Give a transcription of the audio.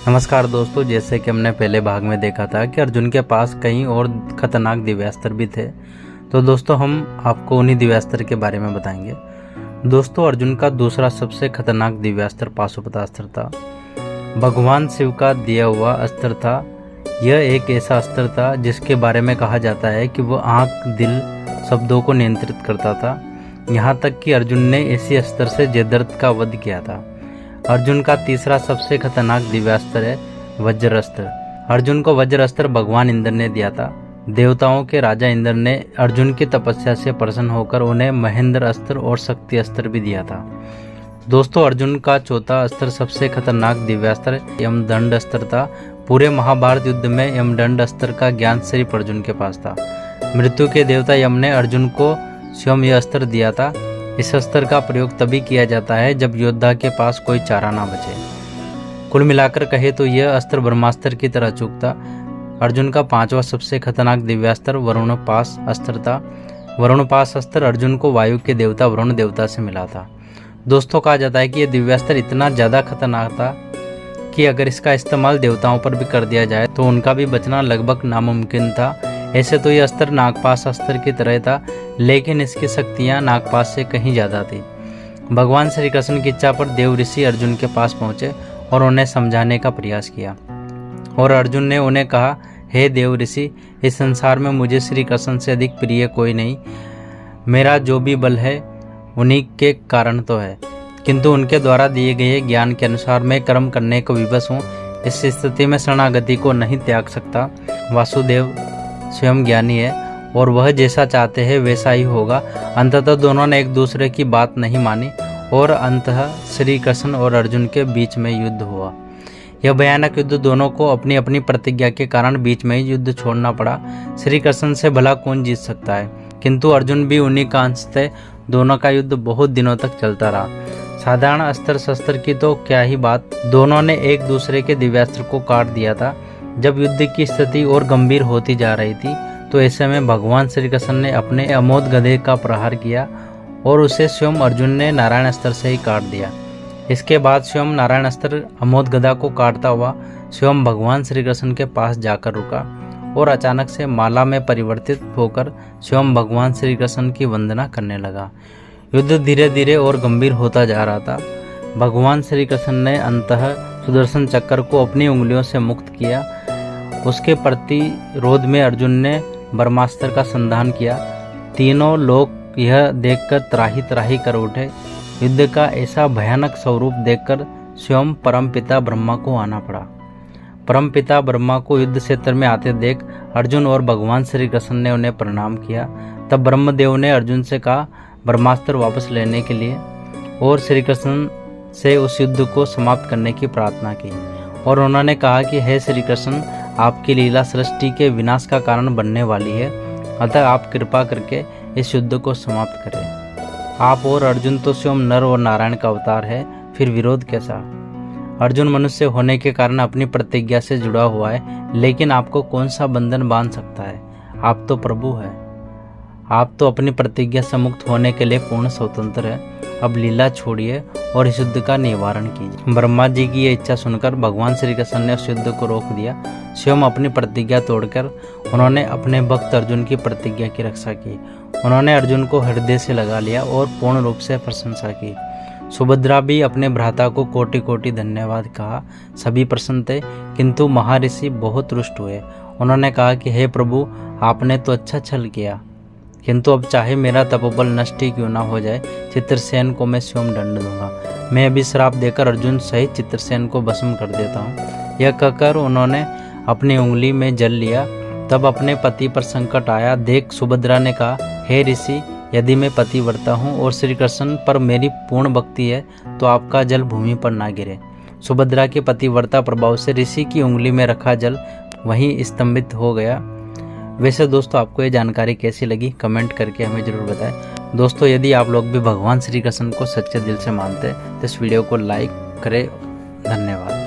नमस्कार दोस्तों, जैसे कि हमने पहले भाग में देखा था कि अर्जुन के पास कई और खतरनाक दिव्यास्त्र भी थे। तो दोस्तों हम आपको उन्हीं दिव्यास्त्र के बारे में बताएंगे। दोस्तों अर्जुन का दूसरा सबसे खतरनाक दिव्यास्त्र पाशुपतास्त्र था। भगवान शिव का दिया हुआ अस्त्र था। यह एक ऐसा अस्त्र था जिसके बारे में कहा जाता है कि वह आँख, दिल, शब्दों को नियंत्रित करता था। यहाँ तक कि अर्जुन ने इसी अस्त्र से जयद्रथ का वध किया था। अर्जुन का तीसरा सबसे खतरनाक दिव्यास्त्र है वज्रास्त्र। अर्जुन को वज्रास्त्र भगवान इंद्र ने दिया था। देवताओं के राजा इंद्र ने अर्जुन की तपस्या से प्रसन्न होकर उन्हें महेंद्र अस्त्र और शक्ति अस्त्र भी दिया था। दोस्तों अर्जुन का चौथा अस्त्र सबसे खतरनाक दिव्यास्त्र यमदंड अस्त्र था। पूरे महाभारत युद्ध में यमदंड अस्त्र का ज्ञान सिर्फ अर्जुन के पास था। मृत्यु के देवता यम ने अर्जुन को स्वयं यह अस्त्र दिया था। इस अस्त्र का प्रयोग तभी किया जाता है जब योद्धा के पास कोई चारा ना बचे। कुल मिलाकर कहे तो यह अस्त्र ब्रह्मास्त्र की तरह चूकता। अर्जुन का पांचवा सबसे खतरनाक दिव्यास्त्र वरुणपाश अस्त्र था। वरुणपाश अस्त्र अर्जुन को वायु के देवता वरुण देवता से मिला था। दोस्तों कहा जाता है कि यह दिव्यास्त्र इतना ज़्यादा खतरनाक था कि अगर इसका इस्तेमाल देवताओं पर भी कर दिया जाए तो उनका भी बचना लगभग नामुमकिन था। ऐसे तो यह अस्त्र नागपाश अस्त्र की तरह था, लेकिन इसकी शक्तियाँ नागपाश से कहीं ज़्यादा थी। भगवान श्री कृष्ण की इच्छा पर देव ऋषि अर्जुन के पास पहुँचे और उन्हें समझाने का प्रयास किया। और अर्जुन ने उन्हें कहा, हे देव ऋषि, इस संसार में मुझे श्री कृष्ण से अधिक प्रिय कोई नहीं। मेरा जो भी बल है उन्हीं के कारण तो है, किंतु उनके द्वारा दिए गए ज्ञान के अनुसार मैं कर्म करने को विवश हूँ। इस स्थिति में शरणागति को नहीं त्याग सकता। वासुदेव स्वयं ज्ञानी है और वह जैसा चाहते हैं वैसा ही होगा। अंततः दोनों ने एक दूसरे की बात नहीं मानी और अंततः श्री कृष्ण और अर्जुन के बीच में युद्ध हुआ। यह भयानक युद्ध दोनों को अपनी अपनी प्रतिज्ञा के कारण बीच में ही युद्ध छोड़ना पड़ा। श्री कृष्ण से भला कौन जीत सकता है, किंतु अर्जुन भी उन्हीं का अंश थे। दोनों का युद्ध बहुत दिनों तक चलता रहा। साधारण अस्त्र शस्त्र की तो क्या ही बात, दोनों ने एक दूसरे के दिव्यास्त्र को काट दिया था। जब युद्ध की स्थिति और गंभीर होती जा रही थी तो ऐसे में भगवान श्री कृष्ण ने अपने अमोद गदे का प्रहार किया और उसे स्वयं अर्जुन ने नारायण अस्त्र से ही काट दिया। इसके बाद स्वयं नारायण अस्त्र अमोद गदा को काटता हुआ स्वयं भगवान श्री कृष्ण के पास जाकर रुका और अचानक से माला में परिवर्तित होकर स्वयं भगवान श्री कृष्ण की वंदना करने लगा। युद्ध धीरे धीरे और गंभीर होता जा रहा था। भगवान श्री कृष्ण ने अंततः सुदर्शन चक्र को अपनी उंगलियों से मुक्त किया। उसके प्रतिरोध में अर्जुन ने ब्रह्मास्त्र का संधान किया। तीनों लोग यह देखकर त्राही त्राही कर उठे। युद्ध का ऐसा भयानक स्वरूप देखकर स्वयं परमपिता ब्रह्मा को आना पड़ा। परमपिता ब्रह्मा को युद्ध क्षेत्र में आते देख अर्जुन और भगवान श्री कृष्ण ने उन्हें प्रणाम किया। तब ब्रह्मदेव ने अर्जुन से कहा ब्रह्मास्त्र वापस लेने के लिए और श्री कृष्ण से उस युद्ध को समाप्त करने की प्रार्थना की। और उन्होंने कहा कि हे श्री कृष्ण, आपकी लीला सृष्टि के विनाश का कारण बनने वाली है, अतः आप कृपा करके इस युद्ध को समाप्त करें। आप और अर्जुन तो स्वयं नर और नारायण का अवतार है, फिर विरोध कैसा? अर्जुन मनुष्य होने के कारण अपनी प्रतिज्ञा से जुड़ा हुआ है, लेकिन आपको कौन सा बंधन बांध सकता है? आप तो प्रभु है। आप तो अपनी प्रतिज्ञा से मुक्त होने के लिए पूर्ण स्वतंत्र है। अब लीला छोड़िए और इस युद्ध का निवारण कीजिए। ब्रह्मा जी की यह इच्छा सुनकर भगवान श्री कृष्ण ने उस युद्ध को रोक दिया। स्वयं अपनी प्रतिज्ञा तोड़कर उन्होंने अपने भक्त अर्जुन की प्रतिज्ञा की रक्षा की। उन्होंने अर्जुन को हृदय से लगा लिया और पूर्ण रूप से प्रशंसा की। सुभद्रा भी अपने भ्राता को कोटि कोटि धन्यवाद कहा। सभी प्रसन्न थे, किंतु महर्षि बहुत रुष्ट हुए। उन्होंने कहा कि हे प्रभु, आपने तो अच्छा छल किया, किंतु अब चाहे मेरा तपोबल नष्ट ही क्यों ना हो जाए, चित्रसेन को मैं स्वयं दंड दूंगा। मैं अभी श्राप देकर अर्जुन सहित चित्रसेन को भस्म कर देता हूँ। यह कहकर उन्होंने अपनी उंगली में जल लिया। तब अपने पति पर संकट आया। देख सुभद्रा ने कहा, हे ऋषि, यदि मैं पतिव्रता हूँ और श्री कृष्ण पर मेरी पूर्ण भक्ति है तो आपका जल भूमि पर ना गिरे। सुभद्रा के पतिव्रता प्रभाव से ऋषि की उंगली में रखा जल वहीं स्तंभित हो गया। वैसे दोस्तों आपको ये जानकारी कैसी लगी कमेंट करके हमें ज़रूर बताएं। दोस्तों यदि आप लोग भी भगवान श्री कृष्ण को सच्चे दिल से मानते हैं तो इस वीडियो को लाइक करें। धन्यवाद।